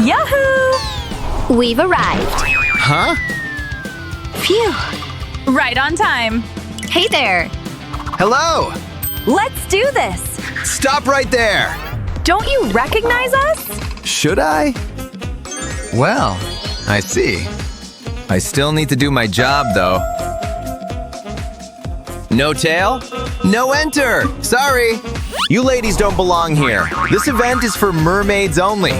Yahoo! We've arrived. Huh? Phew. Right on time. Hey there. Hello! Let's do this. Stop right there! Don't you recognize us? Should I? Well, I see. I still need to do my job, though. No tail? No enter! Sorry! You ladies don't belong here. This event is for mermaids only.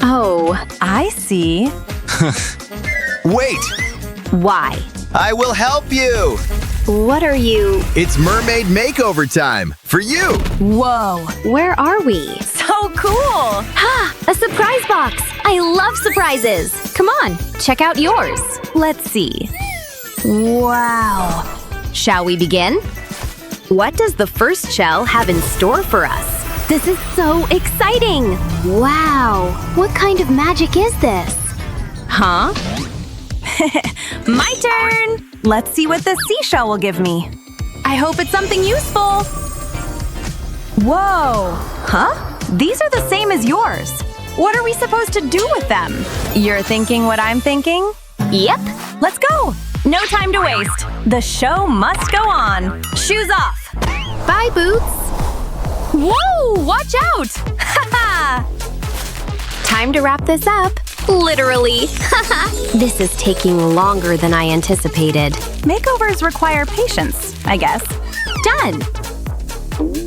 Oh, I see. Wait! why? I will help you! What are you? It's mermaid makeover time for you! Whoa. Where are we? So cool. Ha! A surprise box! I love surprises! Come on, check out yours. Let's see. Wow. Shall we begin? What does the first shell have in store for us? This is so exciting! Wow! What kind of magic is this? Huh? My turn! Let's see what the seashell will give me. I hope it's something useful. Whoa! Huh? These are the same as yours. What are we supposed to do with them? You're thinking what I'm thinking? Yep. Let's go! No time to waste. The show must go on. Shoes off. Bye, Boots. Whoa! Watch out! Haha! Time to wrap this up. Literally. This is taking longer than I anticipated. Makeovers require patience, I guess. Done.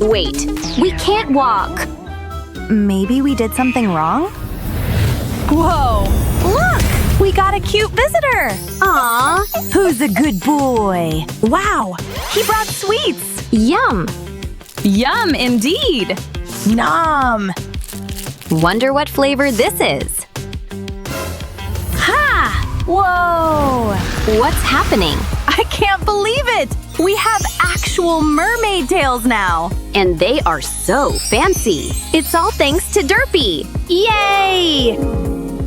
Wait, we can't walk. Maybe we did something wrong? Whoa! Look! We got a cute visitor! Aw, Who's a good boy? Wow! He brought sweets! yum. Yum indeed! Nom! Wonder what flavor this is. Ha! Whoa! What's happening? I can't believe it! We have actual mermaid tails now! And they are so fancy. It's all thanks to Derpy. Yay!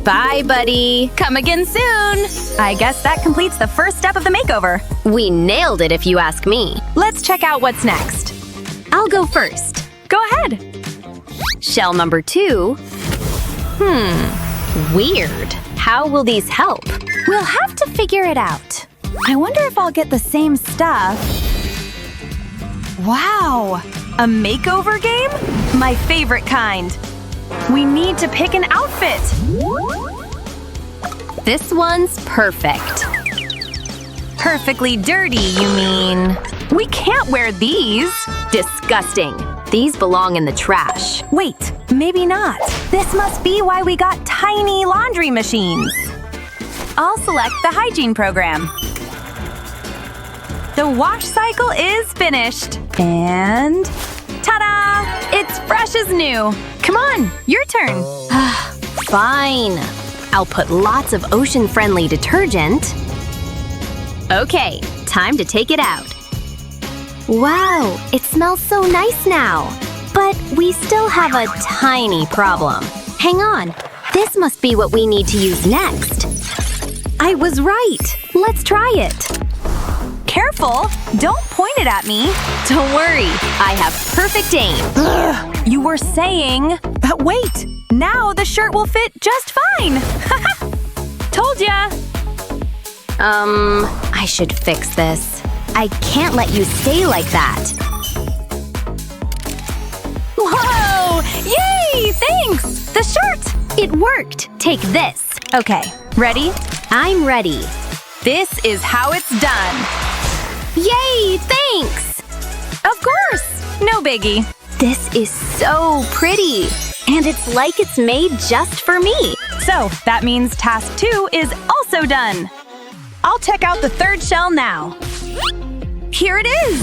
Bye, buddy. Come again soon! I guess that completes the first step of the makeover. We nailed it if you ask me. Let's check out what's next. I'll go first. Go ahead! Shell number 2. Weird. How will these help? We'll have to figure it out. I wonder if I'll get the same stuff. Wow! A makeover game? My favorite kind. We need to pick an outfit. This one's perfect. Perfectly dirty, you mean? We can't wear these. Disgusting. These belong in the trash. Wait, maybe not. This must be why we got tiny laundry machines. I'll select the hygiene program. The wash cycle is finished. And ta-da! It's fresh as new. Come on, your turn. Fine. I'll put lots of ocean-friendly detergent. Okay, time to take it out. Wow, it smells so nice now. But we still have a tiny problem. Hang on, this must be what we need to use next. I was right. Let's try it. Careful, don't point it at me. Don't worry, I have perfect aim. You were saying… Wait, now the shirt will fit just fine. Told ya. I should fix this. I can't let you stay like that. Whoa! Yay! Thanks! The shirt! It worked. Take this. Okay, ready? I'm ready. This is how it's done. Yay! Thanks! Of course! No biggie. This is so pretty. And it's like it's made just for me. So, that means task 2 is also done. I'll check out the third shell now. Here it is!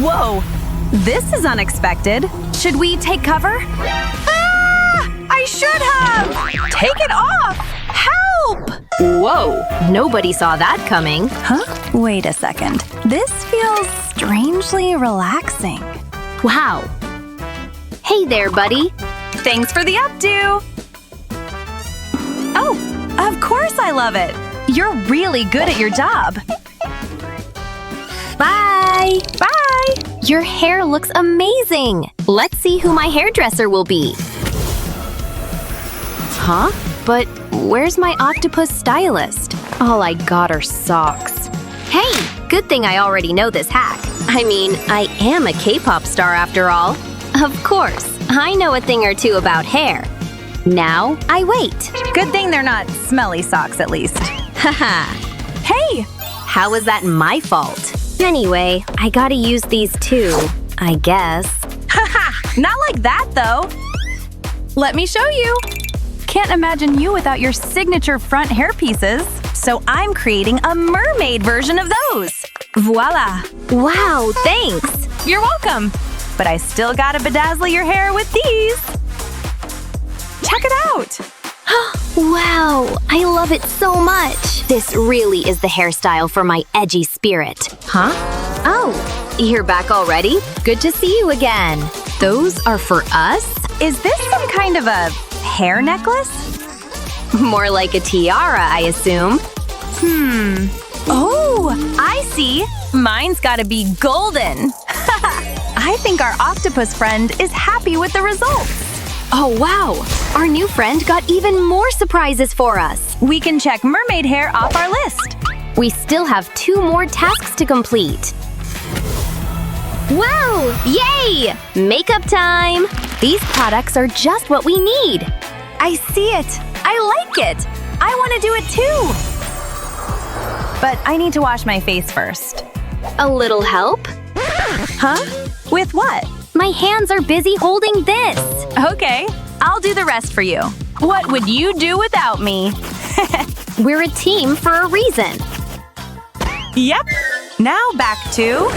Whoa! This is unexpected. Should we take cover? Ah! I should have! Take it off! Help! Whoa! Nobody saw that coming. Huh? Wait a second. This feels strangely relaxing. Wow. Hey there, buddy. Thanks for the updo! Oh, of course I love it! You're really good at your job. Bye! Bye! Your hair looks amazing! Let's see who my hairdresser will be. Huh? But where's my octopus stylist? All I got are socks. Hey, good thing I already know this hack. I mean, I am a K-pop star after all. Of course, I know a thing or two about hair. Now, I wait. Good thing they're not smelly socks, at least. Haha. Hey! How is that my fault? Anyway, I gotta use these too, I guess. Haha! Not like that, though! Let me show you! Can't imagine you without your signature front hair pieces, so I'm creating a mermaid version of those! Voila! Wow, thanks! You're welcome! But I still gotta bedazzle your hair with these! Check it out! Wow, I love it so much! This really is the hairstyle for my edgy spirit. Huh? Oh, you're back already? Good to see you again. Those are for us? Is this some kind of a hair necklace? More like a tiara, I assume. Oh, I see! Mine's gotta be golden! I think our octopus friend is happy with the results! Oh wow! Our new friend got even more surprises for us! We can check mermaid hair off our list! We still have 2 more tasks to complete. Wow! Yay! Makeup time! These products are just what we need. I see it! I like it! I want to do it too! But I need to wash my face first. A little help? Huh? With what? My hands are busy holding this. Okay, I'll do the rest for you. What would you do without me? We're a team for a reason. Yep. Now back to…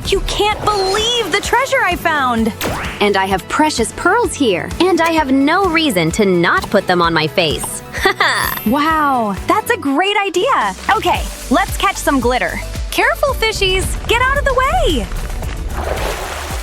You can't believe the treasure I found! And I have precious pearls here. And I have no reason to not put them on my face. Haha! Wow, that's a great idea! Okay, let's catch some glitter. Careful, fishies! Get out of the way!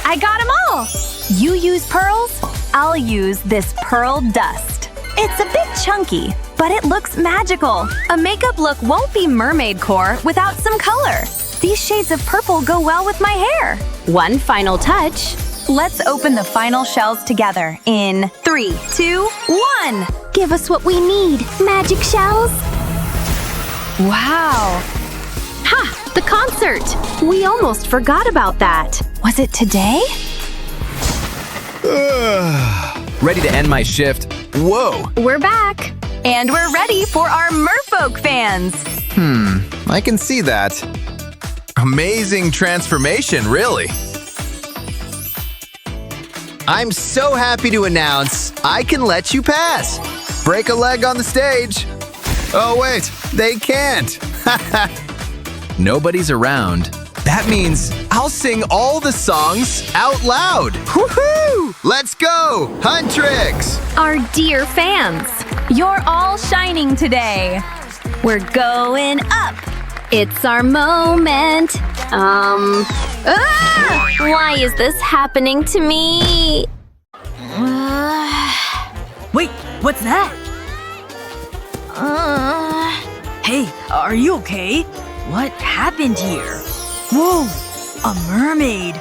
I got them all! You use pearls, I'll use this pearl dust. It's a bit chunky, but it looks magical. A makeup look won't be mermaid core without some color. These shades of purple go well with my hair. One final touch. Let's open the final shells together in 3, 2, 1! Give us what we need, magic shells. Wow! Ha! The concert! We almost forgot about that. Was it today? Ready to end my shift. Whoa! We're back. And we're ready for our merfolk fans! I can see that. Amazing transformation, really. I'm so happy to announce I can let you pass. Break a leg on the stage. Oh wait, they can't. Nobody's around. That means I'll sing all the songs out loud. Woohoo! Let's go! Huntrix! Our dear fans. You're all shining today. We're going up. It's our moment. Why is this happening to me? Wait, what's that? Hey, are you okay? What happened here? Whoa, a mermaid.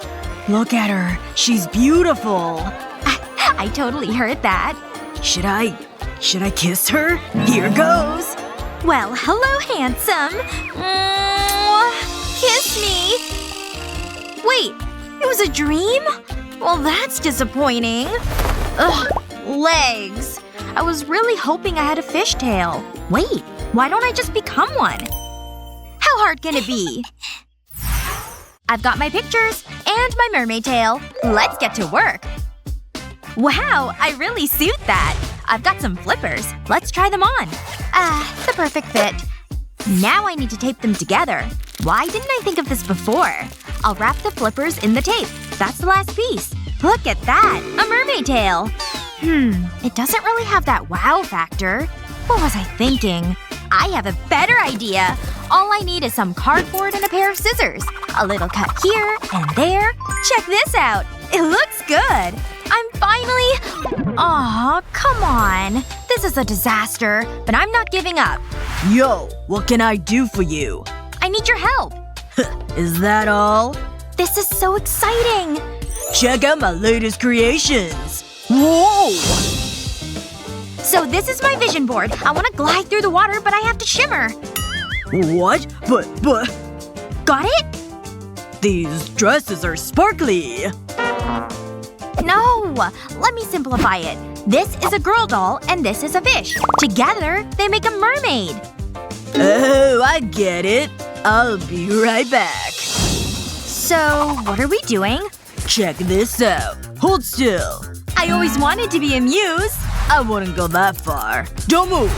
Look at her. She's beautiful. I totally heard that. Should I kiss her? Here goes. Well, hello, handsome. Kiss me. Wait, it was a dream? Well, that's disappointing. Ugh, legs. I was really hoping I had a fishtail. Wait, why don't I just become one? How hard can it be? I've got my pictures and my mermaid tail. Let's get to work. Wow, I really suit that. I've got some flippers. Let's try them on. The perfect fit. Now I need to tape them together. Why didn't I think of this before? I'll wrap the flippers in the tape. That's the last piece. Look at that! A mermaid tail! It doesn't really have that wow factor. What was I thinking? I have a better idea! All I need is some cardboard and a pair of scissors. A little cut here and there. Check this out! It looks good! I'm finally… Aw, come on. This is a disaster, but I'm not giving up. Yo, what can I do for you? I need your help. Is that all? This is so exciting! Check out my latest creations. Whoa! So this is my vision board. I want to glide through the water, but I have to shimmer. What? But… Got it? These dresses are sparkly. No! Let me simplify it. This is a girl doll, and this is a fish. Together, they make a mermaid. Oh, I get it. I'll be right back. So, what are we doing? Check this out. Hold still. I always wanted to be a muse. I wouldn't go that far. Don't move.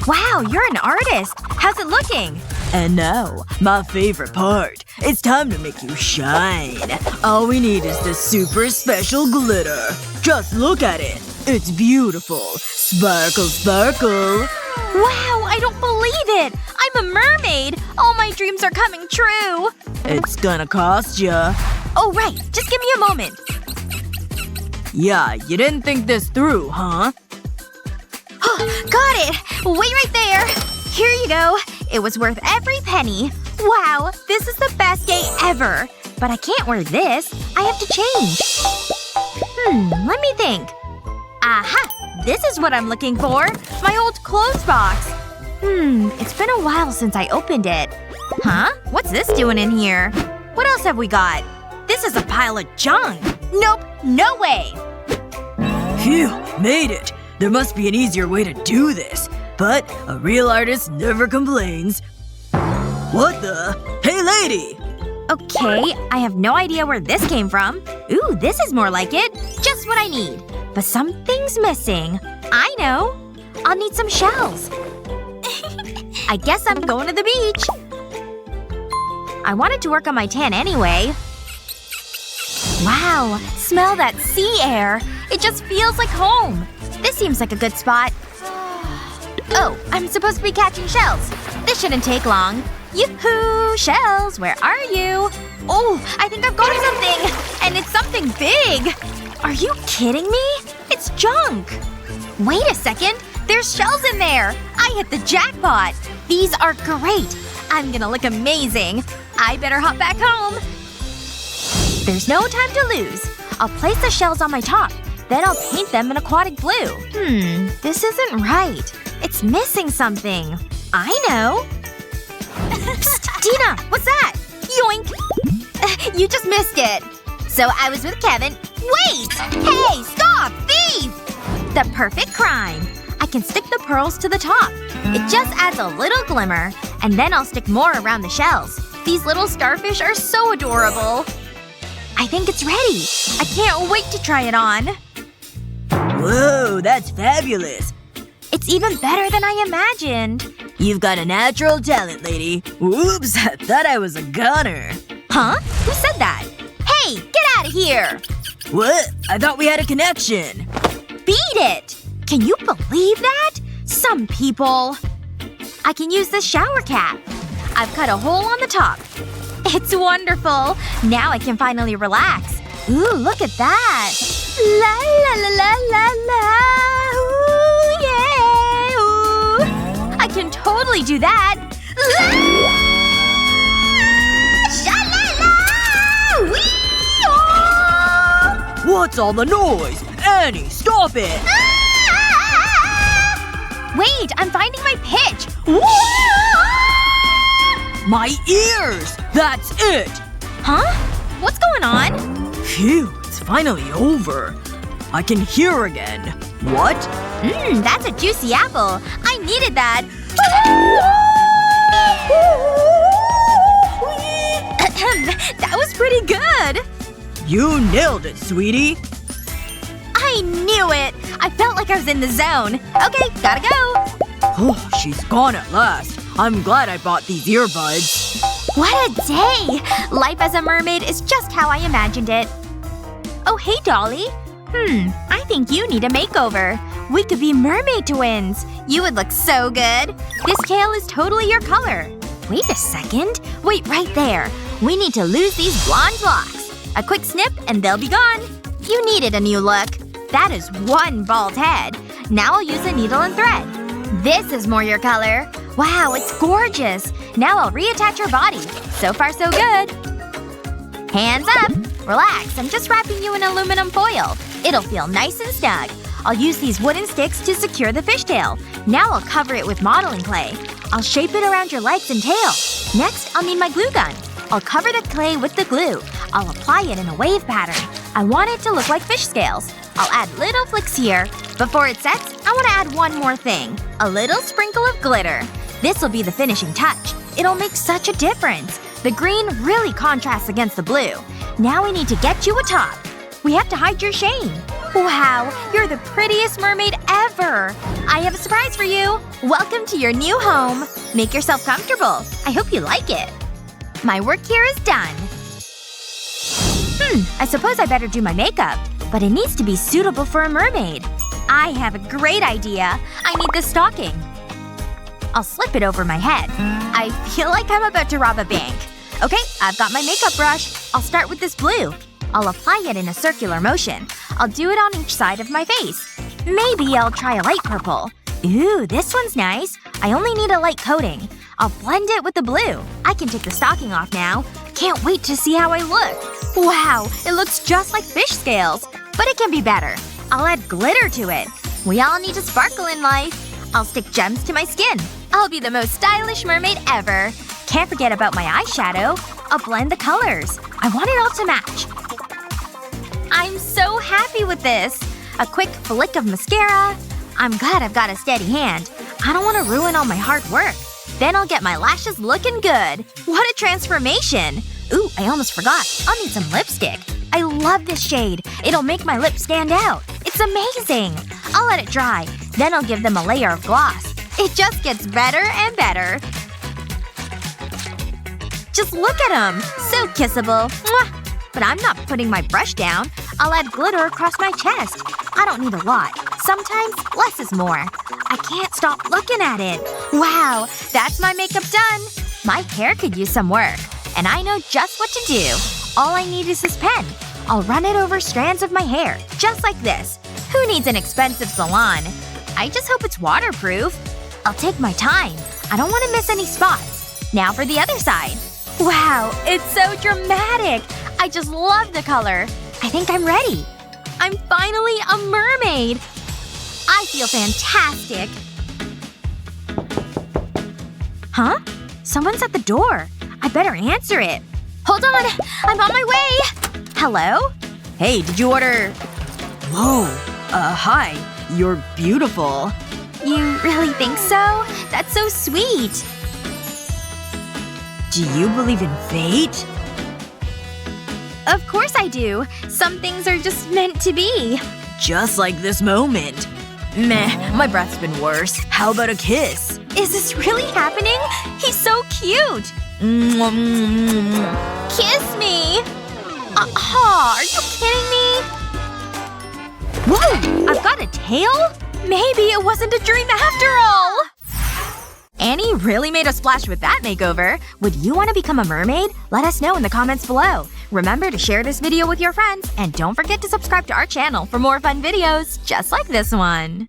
Wow, you're an artist. How's it looking? And now, my favorite part. It's time to make you shine. All we need is this super special glitter. Just look at it. It's beautiful. Sparkle, sparkle. Wow, I don't believe it! I'm a mermaid! All my dreams are coming true! It's gonna cost ya. Oh, right. Just give me a moment. Yeah, you didn't think this through, huh? Got it! Wait right there! Here you go. It was worth every penny. Wow, this is the best day ever. But I can't wear this. I have to change. Let me think. Aha! This is what I'm looking for. My old clothes box. It's been a while since I opened it. Huh? What's this doing in here? What else have we got? This is a pile of junk. Nope. No way. Phew. Made it. There must be an easier way to do this. But a real artist never complains. What the? Hey, lady! Okay, I have no idea where this came from. Ooh, this is more like it. Just what I need. But something's missing. I know. I'll need some shells. I guess I'm going to the beach. I wanted to work on my tan anyway. Wow. Smell that sea air. It just feels like home. This seems like a good spot. Oh, I'm supposed to be catching shells. This shouldn't take long. Yoo-hoo! Shells, where are you? Oh, I think I've got something! And it's something big! Are you kidding me? It's junk! Wait a second! There's shells in there! I hit the jackpot! These are great! I'm gonna look amazing! I better hop back home! There's no time to lose. I'll place the shells on my top. Then I'll paint them in aquatic blue. This isn't right. It's missing something. I know. Psst, Dina! What's that? Yoink! You just missed it. So I was with Kevin. Wait! Hey! Stop! Thief! The perfect crime. I can stick the pearls to the top. It just adds a little glimmer. And then I'll stick more around the shells. These little starfish are so adorable. I think it's ready. I can't wait to try it on. Whoa, that's fabulous. It's even better than I imagined. You've got a natural talent, lady. Whoops, I thought I was a goner. Huh? Who said that? Hey! Get out of here! What? I thought we had a connection. Beat it! Can you believe that? Some people… I can use this shower cap. I've cut a hole on the top. It's wonderful. Now I can finally relax. Ooh, look at that. La la la la la la. Ooh, yeah. Ooh. I can totally do that. La sha la la. Wee. What's all the noise? Annie, stop it! Wait, I'm finding my pitch. My ears! That's it! Huh? What's going on? Phew, it's finally over. I can hear again. What? That's a juicy apple. I needed that. That was pretty good. You nailed it, sweetie. I knew it. I felt like I was in the zone. Okay, gotta go. Oh, she's gone at last. I'm glad I bought these earbuds. What a day! Life as a mermaid is just how I imagined it. Oh, hey, Dolly. I think you need a makeover. We could be mermaid twins. You would look so good. This tail is totally your color. Wait a second. Wait right there. We need to lose these blonde locks. A quick snip and they'll be gone. You needed a new look. That is one bald head. Now I'll use a needle and thread. This is more your color. Wow, it's gorgeous. Now I'll reattach your body. So far so good. Hands up. Relax, I'm just wrapping you in aluminum foil. It'll feel nice and snug. I'll use these wooden sticks to secure the fishtail. Now I'll cover it with modeling clay. I'll shape it around your legs and tail. Next, I'll need my glue gun. I'll cover the clay with the glue. I'll apply it in a wave pattern. I want it to look like fish scales. I'll add little flicks here. Before it sets, I want to add one more thing. A little sprinkle of glitter. This will be the finishing touch. It'll make such a difference. The green really contrasts against the blue. Now we need to get you a top. We have to hide your shame. Wow, you're the prettiest mermaid ever! I have a surprise for you! Welcome to your new home! Make yourself comfortable. I hope you like it. My work here is done. I suppose I better do my makeup. But it needs to be suitable for a mermaid. I have a great idea. I need this stocking. I'll slip it over my head. I feel like I'm about to rob a bank. Okay, I've got my makeup brush. I'll start with this blue. I'll apply it in a circular motion. I'll do it on each side of my face. Maybe I'll try a light purple. Ooh, this one's nice. I only need a light coating. I'll blend it with the blue. I can take the stocking off now. Can't wait to see how I look. Wow, it looks just like fish scales. But it can be better. I'll add glitter to it. We all need to sparkle in life. I'll stick gems to my skin. I'll be the most stylish mermaid ever. Can't forget about my eyeshadow. I'll blend the colors. I want it all to match. I'm so happy with this. A quick flick of mascara. I'm glad I've got a steady hand. I don't want to ruin all my hard work. Then I'll get my lashes looking good. What a transformation! Ooh, I almost forgot. I'll need some lipstick. I love this shade. It'll make my lips stand out. It's amazing! I'll let it dry. Then I'll give them a layer of gloss. It just gets better and better. Just look at them! So kissable. Mwah! But I'm not putting my brush down. I'll add glitter across my chest. I don't need a lot. Sometimes less is more. I can't stop looking at it. Wow, that's my makeup done. My hair could use some work. And I know just what to do. All I need is this pen. I'll run it over strands of my hair. Just like this. Who needs an expensive salon? I just hope it's waterproof. I'll take my time. I don't want to miss any spots. Now for the other side. Wow, it's so dramatic! I just love the color. I think I'm ready. I'm finally a mermaid! I feel fantastic. Huh? Someone's at the door. I better answer it. Hold on! I'm on my way! Hello? Hey, did you order… Whoa. Hi. You're beautiful. You really think so? That's so sweet. Do you believe in fate? Of course I do. Some things are just meant to be. Just like this moment. Meh, my breath's been worse. How about a kiss? Is this really happening? He's so cute! Kiss me! Are you kidding me? Whoa! I've got a tail? Maybe it wasn't a dream after all! Annie really made a splash with that makeover. Would you want to become a mermaid? Let us know in the comments below. Remember to share this video with your friends, and don't forget to subscribe to our channel for more fun videos just like this one.